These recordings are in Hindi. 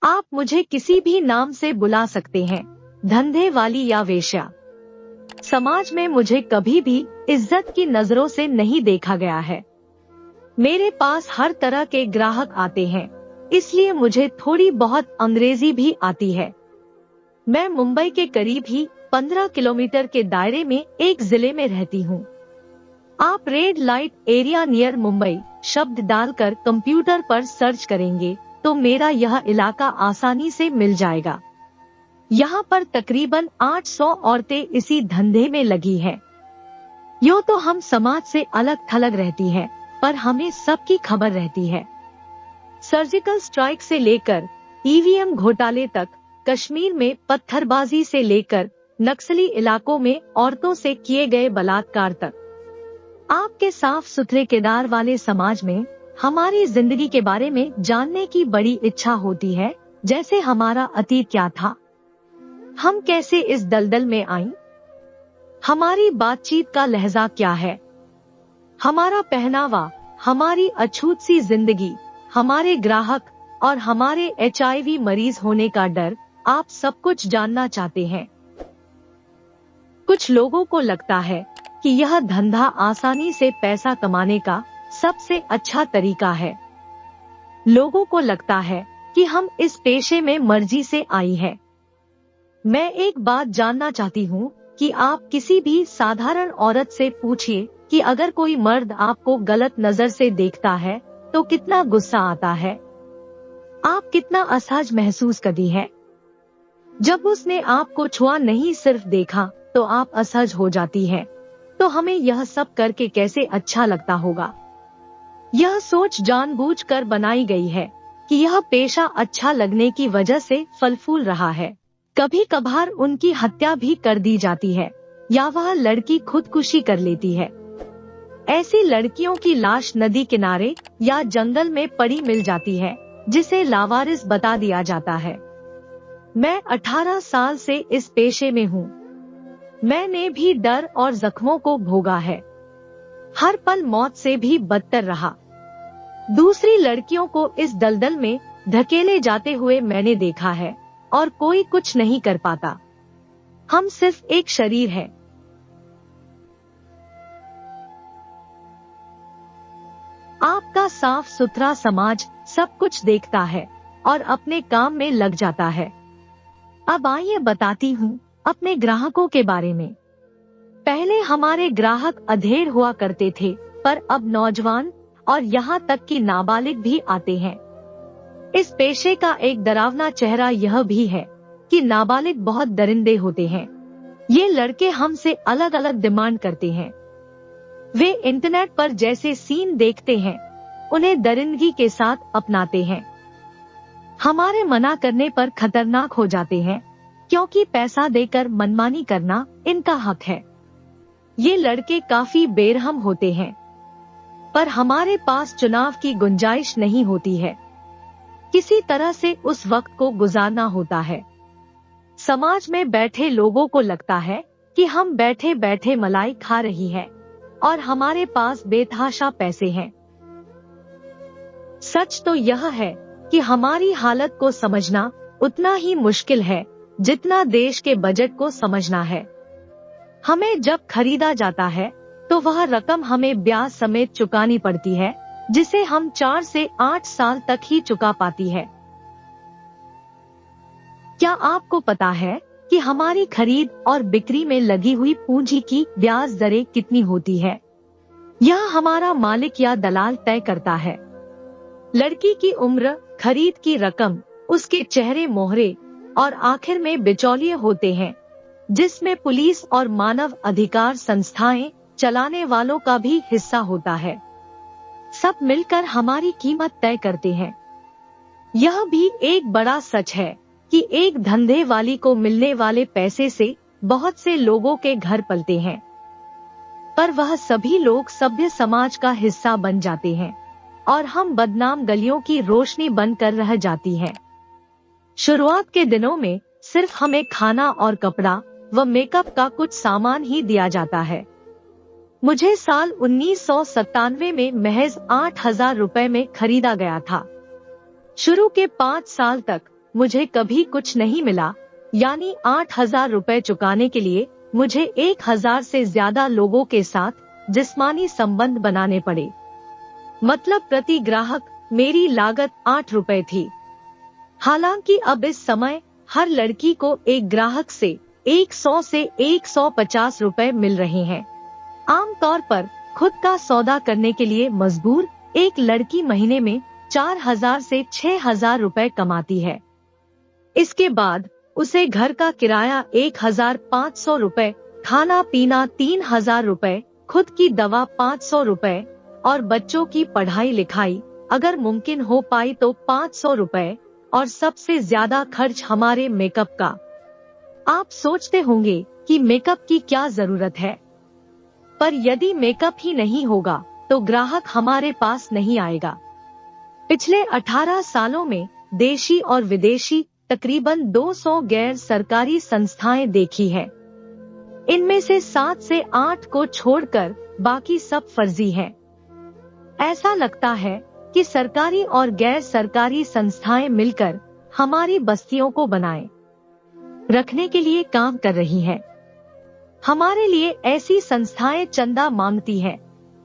आप मुझे किसी भी नाम से बुला सकते हैं, धंधे वाली या वेश्या। समाज में मुझे कभी भी इज्जत की नजरों से नहीं देखा गया है। मेरे पास हर तरह के ग्राहक आते हैं, इसलिए मुझे थोड़ी बहुत अंग्रेजी भी आती है। मैं मुंबई के करीब ही 15 किलोमीटर के दायरे में एक जिले में रहती हूँ। आप red light area near Mumbai शब्द डालकर कंप्यूटर पर सर्च करेंगे तो मेरा यह इलाका आसानी से मिल जाएगा। यहाँ पर तकरीबन 800 औरतें इसी धंधे में लगी हैं। यूँ तो हम समाज से अलग थलग रहती हैं, पर हमें सबकी खबर रहती है। सर्जिकल स्ट्राइक से लेकर ईवीएम घोटाले तक, कश्मीर में पत्थरबाजी से लेकर नक्सली इलाकों में औरतों से किए गए बलात्कार तक, आपके साफ सुथरे किरदार वाले समाज में हमारी जिंदगी के बारे में जानने की बड़ी इच्छा होती है। जैसे हमारा अतीत क्या था, हम कैसे इस दलदल में आईं, हमारी बातचीत का लहजा क्या है, हमारा पहनावा, हमारी अछूत सी जिंदगी, हमारे ग्राहक और हमारे HIV मरीज होने का डर, आप सब कुछ जानना चाहते हैं। कुछ लोगों को लगता है कि यह धंधा आसानी से पैसा कमाने का सबसे अच्छा तरीका है। लोगों को लगता है कि हम इस पेशे में मर्जी से आई है। मैं एक बात जानना चाहती हूँ कि आप किसी भी साधारण औरत से पूछिए कि अगर कोई मर्द आपको गलत नजर से देखता है तो कितना गुस्सा आता है, आप कितना असहज महसूस करती है। जब उसने आपको छुआ नहीं सिर्फ देखा तो आप असहज हो जाती है, तो हमें यह सब करके कैसे अच्छा लगता होगा। यह सोच जानबूझकर बनाई गई है कि यह पेशा अच्छा लगने की वजह से फल फूल रहा है। कभी कभार उनकी हत्या भी कर दी जाती है या वह लड़की खुदकुशी कर लेती है। ऐसी लड़कियों की लाश नदी किनारे या जंगल में पड़ी मिल जाती है, जिसे लावारिस बता दिया जाता है। मैं 18 साल से इस पेशे में हूँ। मैंने भी डर और जख्मों को भोगा है, हर पल मौत से भी बदतर रहा। दूसरी लड़कियों को इस दलदल में धकेले जाते हुए मैंने देखा है और कोई कुछ नहीं कर पाता। हम सिर्फ एक शरीर है। आपका साफ सुथरा समाज सब कुछ देखता है और अपने काम में लग जाता है। अब आइए बताती हूँ अपने ग्राहकों के बारे में। पहले हमारे ग्राहक अधेड़ हुआ करते थे, पर अब नौजवान और यहाँ तक कि नाबालिग भी आते हैं। इस पेशे का एक डरावना चेहरा यह भी है कि नाबालिग बहुत दरिंदे होते हैं। ये लड़के हमसे अलग अलग डिमांड करते हैं। वे इंटरनेट पर जैसे सीन देखते हैं, उन्हें दरिंदगी के साथ अपनाते हैं। हमारे मना करने पर खतरनाक हो जाते हैं, क्योंकि पैसा देकर मनमानी करना इनका हक है। ये लड़के काफी बेरहम होते हैं, पर हमारे पास चुनाव की गुंजाइश नहीं होती है। किसी तरह से उस वक्त को गुजारना होता है। समाज में बैठे लोगों को लगता है कि हम बैठे बैठे मलाई खा रही है और हमारे पास बेतहाशा पैसे हैं। सच तो यह है कि हमारी हालत को समझना उतना ही मुश्किल है जितना देश के बजट को समझना है। हमें जब खरीदा जाता है तो वह रकम हमें ब्याज समेत चुकानी पड़ती है, जिसे हम 4 से 8 साल तक ही चुका पाती है। क्या आपको पता है कि हमारी खरीद और बिक्री में लगी हुई पूंजी की ब्याज दरें कितनी होती है? यह हमारा मालिक या दलाल तय करता है। लड़की की उम्र, खरीद की रकम, उसके चेहरे मोहरे और आखिर में बिचौलिए होते हैं, जिसमें पुलिस और मानव अधिकार संस्थाएं चलाने वालों का भी हिस्सा होता है। सब मिलकर हमारी कीमत तय करते हैं। यह भी एक बड़ा सच है कि एक धंधे वाली को मिलने वाले पैसे से बहुत से लोगों के घर पलते हैं, पर वह सभी लोग सभ्य समाज का हिस्सा बन जाते हैं और हम बदनाम गलियों की रोशनी बनकर रह जाती हैं। शुरुआत के दिनों में सिर्फ हमें खाना और कपड़ा व मेकअप का कुछ सामान ही दिया जाता है। मुझे साल 1997 में महज 8,000 रुपए में खरीदा गया था। शुरू के 5 साल तक मुझे कभी कुछ नहीं मिला, यानी 8,000 रुपए चुकाने के लिए मुझे 1,000 से ज्यादा लोगों के साथ जिस्मानी संबंध बनाने पड़े। मतलब प्रति ग्राहक मेरी लागत 8 रुपए थी। हालांकि अब इस समय हर लड़की को एक ग्राहक से 100 से 150 रुपए मिल रहे हैं। आमतौर पर खुद का सौदा करने के लिए मजबूर एक लड़की महीने में 4,000 से 6,000 रुपए कमाती है। इसके बाद उसे घर का किराया 1,500 रुपए, खाना पीना 3,000 रुपए, खुद की दवा 500 रुपए और बच्चों की पढ़ाई लिखाई अगर मुमकिन हो पाई तो 500 रुपए, और सबसे ज्यादा खर्च हमारे मेकअप का। आप सोचते होंगे कि मेकअप की क्या जरूरत है, पर यदि मेकअप ही नहीं होगा तो ग्राहक हमारे पास नहीं आएगा। पिछले 18 सालों में देशी और विदेशी तकरीबन 200 गैर सरकारी संस्थाएं देखी है। इनमें से 7 से 8 को छोड़कर बाकी सब फर्जी हैं। ऐसा लगता है कि सरकारी और गैर सरकारी संस्थाएं मिलकर हमारी बस्तियों को बनाए रखने के लिए काम कर रही हैं। हमारे लिए ऐसी संस्थाएं चंदा मांगती हैं,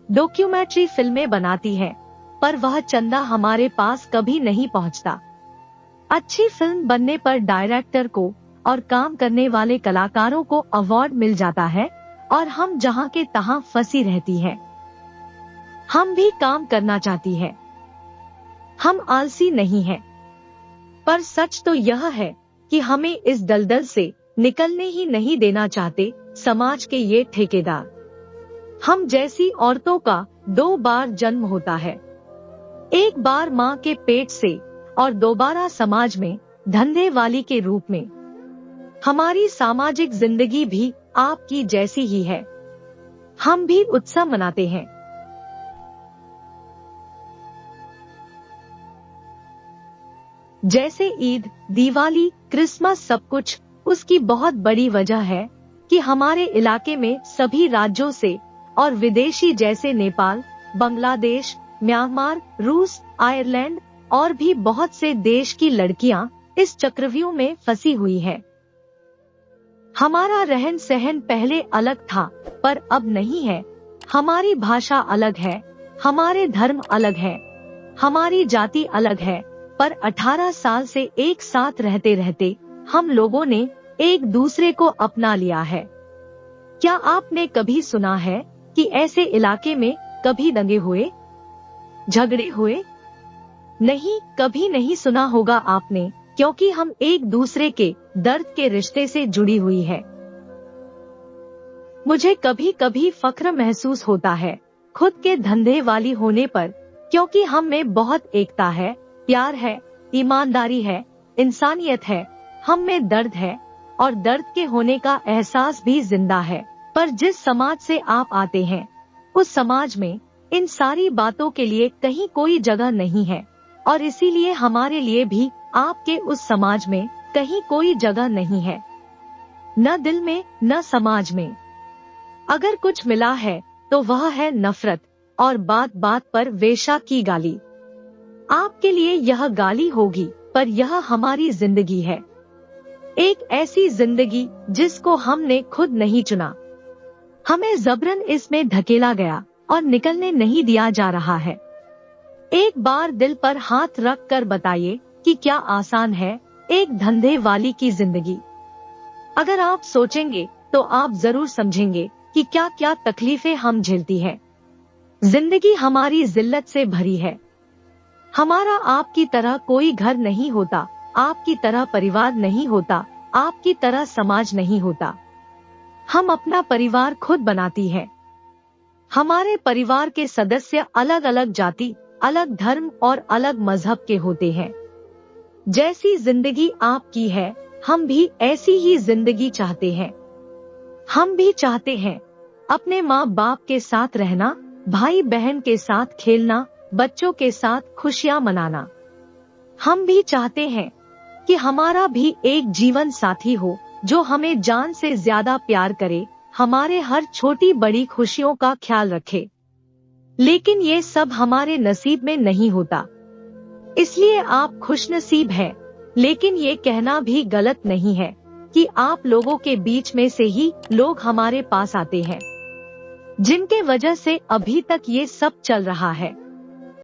डॉक्यूमेंट्री फिल्में बनाती हैं, पर वह चंदा हमारे पास कभी नहीं पहुंचता। अच्छी फिल्म बनने पर डायरेक्टर को और काम करने वाले कलाकारों को अवार्ड मिल जाता है और हम जहां के तहां फंसी रहती हैं। हम भी काम करना चाहती हैं। हम आलसी नहीं हैं, पर सच तो यह है कि हमें इस दलदल से निकलने ही नहीं देना चाहते समाज के ये ठेकेदार। हम जैसी औरतों का 2 बार जन्म होता है, एक बार माँ के पेट से और दोबारा समाज में धंधे वाली के रूप में। हमारी सामाजिक जिंदगी भी आपकी जैसी ही है। हम भी उत्सव मनाते हैं। जैसे ईद, दिवाली, क्रिसमस, सब कुछ। उसकी बहुत बड़ी वजह है कि हमारे इलाके में सभी राज्यों से और विदेशी जैसे नेपाल, बांग्लादेश, म्यांमार, रूस, आयरलैंड और भी बहुत से देश की लड़कियां इस चक्रव्यूह में फंसी हुई है। हमारा रहन सहन पहले अलग था, पर अब नहीं है। हमारी भाषा अलग है, हमारे धर्म अलग है, हमारी जाति अलग है, पर 18 साल से एक साथ रहते रहते हम लोगों ने एक दूसरे को अपना लिया है। क्या आपने कभी सुना है कि ऐसे इलाके में कभी दंगे हुए, झगड़े हुए? नहीं, कभी नहीं सुना होगा आपने, क्योंकि हम एक दूसरे के दर्द के रिश्ते से जुड़ी हुई है। मुझे कभी कभी फख्र महसूस होता है खुद के धंधे वाली होने पर, क्योंकि हम में बहुत एकता है, प्यार है, ईमानदारी है, इंसानियत है, हम में दर्द है और दर्द के होने का एहसास भी जिंदा है। पर जिस समाज से आप आते हैं, उस समाज में इन सारी बातों के लिए कहीं कोई जगह नहीं है, और इसीलिए हमारे लिए भी आपके उस समाज में कहीं कोई जगह नहीं है, न दिल में न समाज में। अगर कुछ मिला है तो वह है नफरत और बात बात पर वेश्या की गाली। आपके लिए यह गाली होगी, पर यह हमारी जिंदगी है, एक ऐसी जिंदगी जिसको हमने खुद नहीं चुना। हमें जबरन इसमें धकेला गया और निकलने नहीं दिया जा रहा है। एक बार दिल पर हाथ रख कर बताइए कि क्या आसान है एक धंधे वाली की जिंदगी। अगर आप सोचेंगे तो आप जरूर समझेंगे कि क्या क्या तकलीफें हम झेलती हैं। जिंदगी हमारी जिल्लत से भरी है। हमारा आपकी तरह कोई घर नहीं होता, आपकी तरह परिवार नहीं होता, आपकी तरह समाज नहीं होता। हम अपना परिवार खुद बनाती हैं। हमारे परिवार के सदस्य अलग अलग जाति, अलग धर्म और अलग मजहब के होते हैं। जैसी जिंदगी आपकी है, हम भी ऐसी ही जिंदगी चाहते हैं। हम भी चाहते हैं अपने माँ बाप के साथ रहना, भाई बहन के साथ खेलना, बच्चों के साथ खुशियाँ मनाना। हम भी चाहते हैं कि हमारा भी एक जीवन साथी हो जो हमें जान से ज्यादा प्यार करे, हमारे हर छोटी बड़ी खुशियों का ख्याल रखे। लेकिन ये सब हमारे नसीब में नहीं होता, इसलिए आप खुशनसीब हैं। लेकिन ये कहना भी गलत नहीं है कि आप लोगों के बीच में से ही लोग हमारे पास आते हैं, जिनके वजह से अभी तक ये सब चल रहा है।